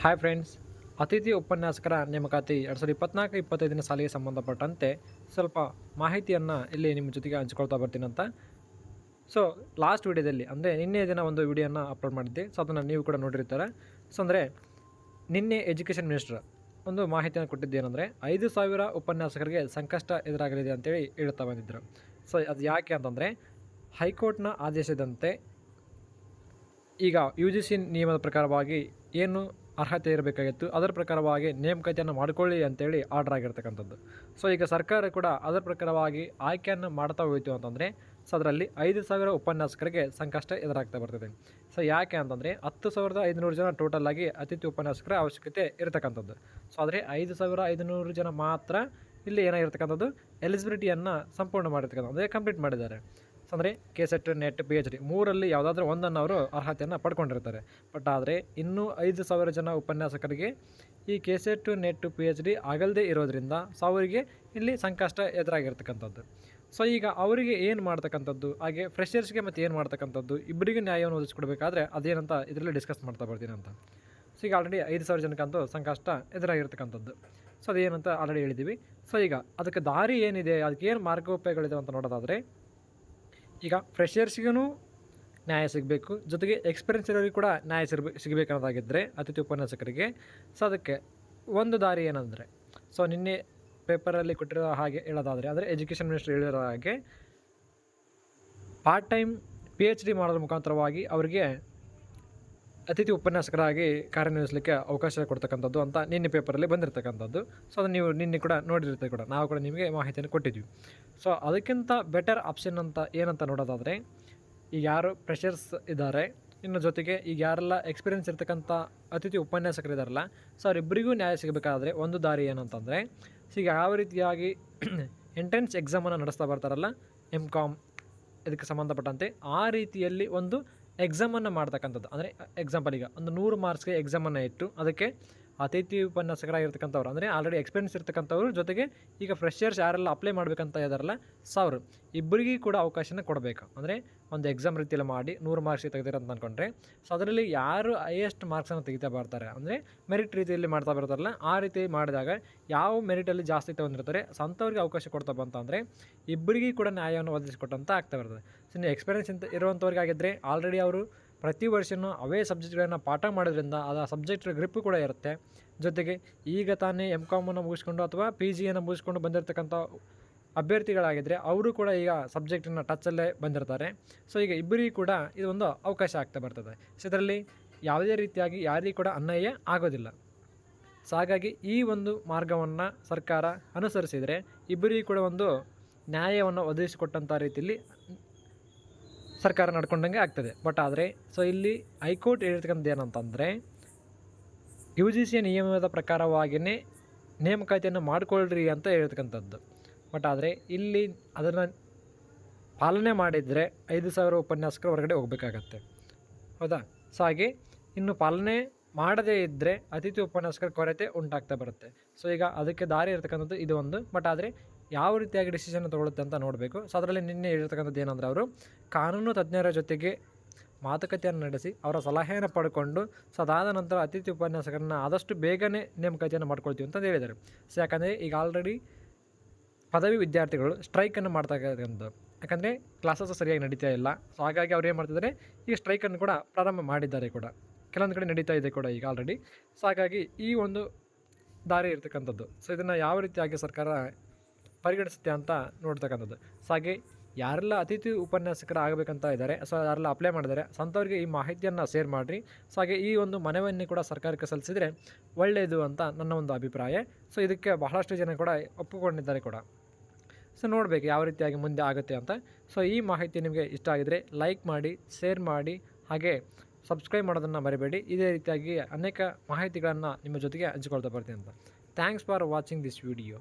Hi friends, ಅತಿಥಿ ಉಪನ್ಯಾಸಕರ ನೇಮಕಾತಿ 2024-25 ಸಾಲಿಗೆ ಸಂಬಂಧಪಟ್ಟಂತೆ ಸ್ವಲ್ಪ ಮಾಹಿತಿಯನ್ನು ಇಲ್ಲಿ ನಿಮ್ಮ ಜೊತೆಗೆ ಹಂಚ್ಕೊಳ್ತಾ ಬರ್ತೀನಂತ. ಸೊ ಲಾಸ್ಟ್ ವೀಡಿಯೋದಲ್ಲಿ ಅಂದರೆ ನಿನ್ನೆ ದಿನ ಒಂದು ವಿಡಿಯೋನ ಅಪ್ಲೋಡ್ ಮಾಡಿದ್ದೆ. ಸೊ ಅದನ್ನು ನೀವು ಕೂಡ ನೋಡಿರ್ತಾರೆ. ಸೊ ಅಂದರೆ ನಿನ್ನೆ ಎಜುಕೇಷನ್ ಮಿನಿಸ್ಟರ್ ಒಂದು ಮಾಹಿತಿಯನ್ನು ಕೊಟ್ಟಿದ್ದೇನೆಂದರೆ 5,000 ಉಪನ್ಯಾಸಕರಿಗೆ ಸಂಕಷ್ಟ ಎದುರಾಗಲಿದೆ ಅಂತೇಳಿ ಹೇಳ್ತಾ ಬಂದಿದ್ದರು. ಸೊ ಅದು ಯಾಕೆ ಅಂತಂದರೆ ಹೈಕೋರ್ಟ್ನ ಆದೇಶದಂತೆ ಈಗ UGC ನಿಯಮದ ಪ್ರಕಾರವಾಗಿ ಏನು ಅರ್ಹತೆ ಇರಬೇಕಾಗಿತ್ತು ಅದರ ಪ್ರಕಾರವಾಗಿ ನೇಮಕಾತಿಯನ್ನು ಮಾಡಿಕೊಳ್ಳಿ ಅಂತೇಳಿ ಆರ್ಡರ್ ಆಗಿರ್ತಕ್ಕಂಥದ್ದು. ಸೊ ಈಗ ಸರ್ಕಾರ ಕೂಡ ಅದರ ಪ್ರಕಾರವಾಗಿ ಆಯ್ಕೆಯನ್ನು ಮಾಡ್ತಾ ಹೋಯಿತು ಅಂತಂದರೆ ಸೊ ಅದರಲ್ಲಿ 5,000 ಉಪನ್ಯಾಸಕರಿಗೆ ಸಂಕಷ್ಟ ಎದುರಾಗ್ತಾ ಬರ್ತದೆ. ಸೊ ಯಾಕೆ ಅಂತಂದರೆ 10,500 ಜನ ಟೋಟಲ್ ಆಗಿ ಅತಿಥಿ ಉಪನ್ಯಾಸಕರ ಅವಶ್ಯಕತೆ ಇರತಕ್ಕಂಥದ್ದು. ಸೊ ಆದರೆ 5,500 ಜನ ಮಾತ್ರ ಇಲ್ಲಿ ಏನಾಗಿರ್ತಕ್ಕಂಥದ್ದು ಎಲಿಜಿಬಿಲಿಟಿಯನ್ನು ಸಂಪೂರ್ಣ ಮಾಡಿರ್ತಕ್ಕಂಥ ಅಂದರೆ ಕಂಪ್ಲೀಟ್ ಮಾಡಿದ್ದಾರೆ. ಸೊ ಅಂದರೆ KCET, NET, PhD ಮೂರಲ್ಲಿ ಯಾವುದಾದ್ರೂ ಒಂದನ್ನು ಅವರು ಅರ್ಹತೆಯನ್ನು ಪಡ್ಕೊಂಡಿರ್ತಾರೆ. ಬಟ್ ಆದರೆ ಇನ್ನೂ 5,000 ಜನ ಉಪನ್ಯಾಸಕರಿಗೆ ಈ KCET, NET, PhD ಆಗಲ್ಲದೆ ಇರೋದರಿಂದ ಸೊ ಅವರಿಗೆ ಇಲ್ಲಿ ಸಂಕಷ್ಟ ಎದುರಾಗಿರ್ತಕ್ಕಂಥದ್ದು. ಸೊ ಈಗ ಅವರಿಗೆ ಏನು ಮಾಡ್ತಕ್ಕಂಥದ್ದು, ಹಾಗೆ ಫ್ರೆಷರ್ಸ್ಗೆ ಮತ್ತು ಏನು ಮಾಡ್ತಕ್ಕಂಥದ್ದು, ಇಬ್ಬರಿಗೂ ನ್ಯಾಯವನ್ನು ಒದಗಿಸ್ಕೊಡ್ಬೇಕಾದ್ರೆ ಅದೇನಂತ ಇದರಲ್ಲಿ ಡಿಸ್ಕಸ್ ಮಾಡ್ತಾ ಬರ್ತೀನಿ ಅಂತ. ಸೊ ಈಗ ಆಲ್ರೆಡಿ 5,000 ಜನಕ್ಕಂತೂ ಸಂಕಷ್ಟ ಎದುರಾಗಿರ್ತಕ್ಕಂಥದ್ದು. ಸೊ ಅದೇನಂತ ಆಲ್ರೆಡಿ ಹೇಳಿದ್ದೀವಿ. ಸೊ ಈಗ ಅದಕ್ಕೆ ದಾರಿ ಏನಿದೆ, ಅದಕ್ಕೆ ಏನು ಮಾರ್ಗೋಪಾಯಗಳಿದೆ ಅಂತ ನೋಡೋದಾದರೆ ಈಗ ಫ್ರೆಷರ್ಸ್ಗೂ ನ್ಯಾಯ ಸಿಗಬೇಕು, ಜೊತೆಗೆ ಎಕ್ಸ್ಪೀರಿಯನ್ಸ್ ಇರೋರಿಗೆ ಕೂಡ ನ್ಯಾಯ ಸಿಗಬೇಕನ್ನೋದಾಗಿದ್ದರೆ ಅತಿಥಿ ಉಪನ್ಯಾಸಕರಿಗೆ. ಸೊ ಅದಕ್ಕೆ ಒಂದು ದಾರಿ ಏನಂದರೆ ಸೊ ನಿನ್ನೆ ಪೇಪರಲ್ಲಿ ಕೊಟ್ಟಿರೋ ಹಾಗೆ ಹೇಳೋದಾದರೆ ಅಂದರೆ ಎಜುಕೇಷನ್ ಮಿನಿಸ್ಟರ್ ಹೇಳಿರೋ ಹಾಗೆ ಪಾರ್ಟ್ ಟೈಮ್ PhD ಮಾಡೋದ್ರ ಮುಖಾಂತರವಾಗಿ ಅವರಿಗೆ ಅತಿಥಿ ಉಪನ್ಯಾಸಕರಾಗಿ ಕಾರ್ಯನಿರ್ವಹಿಸಲಿಕ್ಕೆ ಅವಕಾಶ ಕೊಡ್ತಕ್ಕಂಥದ್ದು ಅಂತ ನಿನ್ನೆ ಪೇಪರಲ್ಲಿ ಬಂದಿರತಕ್ಕಂಥದ್ದು. ಸೊ ಅದನ್ನು ನೀವು ನಿನ್ನೆ ಕೂಡ ನೋಡಿರ್ತೀವಿ ಕೂಡ, ನಾವು ಕೂಡ ನಿಮಗೆ ಮಾಹಿತಿಯನ್ನು ಕೊಟ್ಟಿದ್ವಿ. ಸೊ ಅದಕ್ಕಿಂತ ಬೆಟರ್ ಆಪ್ಷನ್ ಅಂತ ಏನಂತ ನೋಡೋದಾದರೆ ಈಗ ಯಾರು ಫ್ರೆಷರ್ಸ್ ಇದ್ದಾರೆ, ಇನ್ನು ಜೊತೆಗೆ ಈಗ ಯಾರೆಲ್ಲ ಎಕ್ಸ್ಪೀರಿಯೆನ್ಸ್ ಇರ್ತಕ್ಕಂಥ ಅತಿಥಿ ಉಪನ್ಯಾಸಕರಿದ್ದಾರಲ್ಲ ಸೊ ಅವರಿಬ್ಬರಿಗೂ ನ್ಯಾಯ ಸಿಗಬೇಕಾದ್ರೆ ಒಂದು ದಾರಿ ಏನಂತಂದರೆ ಈಗ ಯಾವ ರೀತಿಯಾಗಿ ಎಂಟ್ರೆನ್ಸ್ ಎಕ್ಸಾಮನ್ನು ನಡೆಸ್ತಾ ಬರ್ತಾರಲ್ಲ MCOM ಇದಕ್ಕೆ ಸಂಬಂಧಪಟ್ಟಂತೆ ಆ ರೀತಿಯಲ್ಲಿ ಒಂದು ಎಕ್ಸಾಮನ್ನು ಮಾಡ್ತಕ್ಕಂಥದ್ದು. ಅಂದರೆ ಎಕ್ಸಾಂಪಲ್ ಈಗ ಒಂದು 100 ಮಾರ್ಕ್ಸ್ಗೆ ಎಕ್ಸಾಮನ್ನು ಇಟ್ಟು ಅದಕ್ಕೆ ಅತಿಥಿ ಉಪನ್ಯಾಸಕರಾಗಿರ್ತಕ್ಕಂಥವ್ರು ಅಂದರೆ ಆಲ್ರೆಡಿ ಎಕ್ಸ್ಪೀರಿಯನ್ಸ್ ಇರ್ತಕ್ಕಂಥವ್ರು ಜೊತೆಗೆ ಈಗ ಫ್ರೆಷರ್ಸ್ ಯಾರೆಲ್ಲ ಅಪ್ಲೈ ಮಾಡಬೇಕಂತ ಇದ್ದಾರಲ್ಲ ಸೊ ಅವರು ಇಬ್ಬರಿಗೂ ಕೂಡ ಅವಕಾಶನ ಕೊಡಬೇಕು. ಅಂದರೆ ಒಂದು ಎಕ್ಸಾಮ್ ರೀತಿಯಲ್ಲಿ ಮಾಡಿ 100 ಮಾರ್ಕ್ಸಿಗೆ ತೆಗೆದಿರಂತ ಅಂದ್ಕೊಂಡ್ರೆ ಸೊ ಅದರಲ್ಲಿ ಯಾರು ಹೈಯೆಸ್ಟ್ ಮಾರ್ಕ್ಸನ್ನು ತೆಗಿತಾ ಬರ್ತಾರೆ ಅಂದರೆ ಮೆರಿಟ್ ರೀತಿಯಲ್ಲಿ ಮಾಡ್ತಾ ಬರ್ತಾರಲ್ಲ ಆ ರೀತಿ ಮಾಡಿದಾಗ ಯಾವ ಮೆರಿಟಲ್ಲಿ ಜಾಸ್ತಿ ತೊಗೊಂಡಿರ್ತಾರೆ ಸೊ ಅಂಥವ್ರಿಗೆ ಅವಕಾಶ ಕೊಡ್ತಾ ಬಂತಂದರೆ ಇಬ್ಬರಿಗೂ ಕೂಡ ನ್ಯಾಯವನ್ನು ಒದಗಿಸಿಕೊಟ್ಟಂತ ಆಗ್ತಾ ಬರ್ತದೆ. ಸೊ ನೀವು ಎಕ್ಸ್ಪೀರಿಯನ್ಸ್ ಇರುವಂಥವ್ರಿಗಾಗಿದ್ದರೆ ಆಲ್ರೆಡಿ ಅವರು ಪ್ರತಿ ವರ್ಷವೂ ಅವೇ ಸಬ್ಜೆಕ್ಟ್ಗಳನ್ನು ಪಾಠ ಮಾಡೋದ್ರಿಂದ ಅದು ಆ ಸಬ್ಜೆಕ್ಟ್ ಗ್ರಿಪ್ಪು ಕೂಡ ಇರುತ್ತೆ. ಜೊತೆಗೆ ಈಗ ತಾನೇ MCOMನ್ನು ಮುಗಿಸ್ಕೊಂಡು ಅಥವಾ PGಯನ್ನು ಮುಗಿಸ್ಕೊಂಡು ಬಂದಿರತಕ್ಕಂಥ ಅಭ್ಯರ್ಥಿಗಳಾಗಿದ್ದರೆ ಅವರು ಕೂಡ ಈಗ ಸಬ್ಜೆಕ್ಟನ್ನು ಟಚ್ಚಲ್ಲೇ ಬಂದಿರ್ತಾರೆ. ಸೊ ಈಗ ಇಬ್ಬರಿಗೂ ಕೂಡ ಇದೊಂದು ಅವಕಾಶ ಆಗ್ತಾ ಬರ್ತದೆ. ಸೊ ಇದರಲ್ಲಿ ಯಾವುದೇ ರೀತಿಯಾಗಿ ಯಾರಿಗೂ ಕೂಡ ಅನ್ಯಾಯ ಆಗೋದಿಲ್ಲ. ಸೊ ಹಾಗಾಗಿ ಈ ಒಂದು ಮಾರ್ಗವನ್ನು ಸರ್ಕಾರ ಅನುಸರಿಸಿದರೆ ಇಬ್ಬರಿಗೂ ಕೂಡ ಒಂದು ನ್ಯಾಯವನ್ನು ಒದಗಿಸಿಕೊಟ್ಟಂಥ ರೀತಿಯಲ್ಲಿ ಸರ್ಕಾರ ನಡ್ಕೊಂಡಂಗೆ ಆಗ್ತದೆ. ಬಟ್ ಆದರೆ ಸೊ ಇಲ್ಲಿ ಹೈಕೋರ್ಟ್ ಹೇಳಿರ್ತಕ್ಕಂಥದ್ದು ಏನಂತಂದರೆ UGC ನಿಯಮದ ಪ್ರಕಾರವಾಗಿಯೇ ನೇಮಕಾತಿಯನ್ನು ಮಾಡಿಕೊಳ್ಳ್ರಿ ಅಂತ ಹೇಳ್ತಕ್ಕಂಥದ್ದು. ಬಟ್ ಆದರೆ ಇಲ್ಲಿ ಅದನ್ನು ಪಾಲನೆ ಮಾಡಿದರೆ 5,000 ಉಪನ್ಯಾಸಕರು ಹೊರಗಡೆ ಹೋಗಬೇಕಾಗತ್ತೆ, ಹೌದಾ? ಸೊ ಹಾಗೆ ಇನ್ನು ಪಾಲನೆ ಮಾಡದೇ ಇದ್ದರೆ ಅತಿಥಿ ಉಪನ್ಯಾಸಕರ ಕೊರತೆ ಉಂಟಾಗ್ತಾ ಬರುತ್ತೆ. ಸೊ ಈಗ ಅದಕ್ಕೆ ದಾರಿ ಇರತಕ್ಕಂಥದ್ದು ಇದು ಒಂದು. ಬಟ್ ಆದರೆ ಯಾವ ರೀತಿಯಾಗಿ ಡಿಸಿಷನ್ ತೊಗೊಳುತ್ತೆ ಅಂತ ನೋಡಬೇಕು. ಸೊ ಅದರಲ್ಲಿ ನಿನ್ನೆ ಹೇಳಿರ್ತಕ್ಕಂಥದ್ದು ಏನಂದರೆ ಅವರು ಕಾನೂನು ತಜ್ಞರ ಜೊತೆಗೆ ಮಾತುಕತೆಯನ್ನು ನಡೆಸಿ ಅವರ ಸಲಹೆಯನ್ನು ಪಡ್ಕೊಂಡು ಸೊ ಅದಾದ ನಂತರ ಅತಿಥಿ ಉಪನ್ಯಾಸಕರನ್ನ ಆದಷ್ಟು ಬೇಗನೆ ನೇಮಕಾತಿಯನ್ನು ಮಾಡ್ಕೊಳ್ತೀವಿ ಅಂತ ಹೇಳಿದ್ದಾರೆ. ಸೊ ಯಾಕಂದರೆ ಈಗ ಆಲ್ರೆಡಿ ಪದವಿ ವಿದ್ಯಾರ್ಥಿಗಳು ಸ್ಟ್ರೈಕನ್ನು ಮಾಡ್ತಾ ಇರ್ತಕ್ಕಂಥದ್ದು, ಯಾಕಂದರೆ ಕ್ಲಾಸಸ್ ಸರಿಯಾಗಿ ನಡೀತಾ ಇಲ್ಲ. ಸೊ ಹಾಗಾಗಿ ಅವ್ರು ಏನು ಮಾಡ್ತಿದ್ದಾರೆ, ಈಗ ಸ್ಟ್ರೈಕನ್ನು ಕೂಡ ಪ್ರಾರಂಭ ಮಾಡಿದ್ದಾರೆ ಕೂಡ, ಕೆಲವೊಂದು ಕಡೆ ನಡೀತಾ ಇದೆ ಕೂಡ ಈಗ ಆಲ್ರೆಡಿ. ಸೊ ಹಾಗಾಗಿ ಈ ಒಂದು ದಾರಿ ಇರ್ತಕ್ಕಂಥದ್ದು. ಸೊ ಇದನ್ನು ಯಾವ ರೀತಿಯಾಗಿ ಸರ್ಕಾರ ಪರಿಗಣಿಸುತ್ತೆ ಅಂತ ನೋಡ್ತಕ್ಕಂಥದ್ದು. ಸೊ ಹಾಗೆ ಯಾರೆಲ್ಲ ಅತಿಥಿ ಉಪನ್ಯಾಸಕರು ಆಗಬೇಕಂತ ಇದ್ದಾರೆ ಸೊ ಯಾರೆಲ್ಲ ಅಪ್ಲೈ ಮಾಡಿದ್ದಾರೆ ಸೊ ಅಂಥವ್ರಿಗೆ ಈ ಮಾಹಿತಿಯನ್ನು ಶೇರ್ ಮಾಡಿರಿ. ಸೊ ಹಾಗೆ ಈ ಒಂದು ಮನವಿಯನ್ನು ಕೂಡ ಸರ್ಕಾರಕ್ಕೆ ಸಲ್ಲಿಸಿದರೆ ಒಳ್ಳೆಯದು ಅಂತ ನನ್ನ ಒಂದು ಅಭಿಪ್ರಾಯ. ಸೊ ಇದಕ್ಕೆ ಬಹಳಷ್ಟು ಜನ ಕೂಡ ಒಪ್ಪಿಕೊಂಡಿದ್ದಾರೆ ಕೂಡ. ಸೊ ನೋಡಬೇಕು ಯಾವ ರೀತಿಯಾಗಿ ಮುಂದೆ ಆಗುತ್ತೆ ಅಂತ. ಸೊ ಈ ಮಾಹಿತಿ ನಿಮಗೆ ಇಷ್ಟ ಆಗಿದರೆ ಲೈಕ್ ಮಾಡಿ, ಶೇರ್ ಮಾಡಿ, ಹಾಗೆ ಸಬ್ಸ್ಕ್ರೈಬ್ ಮಾಡೋದನ್ನು ಮರಿಬೇಡಿ. ಇದೇ ರೀತಿಯಾಗಿ ಅನೇಕ ಮಾಹಿತಿಗಳನ್ನು ನಿಮ್ಮ ಜೊತೆಗೆ ಹಂಚಿಕೊಳ್ತಾ ಬರ್ತೀನಿ ಅಂತ. Thanks for watching this video.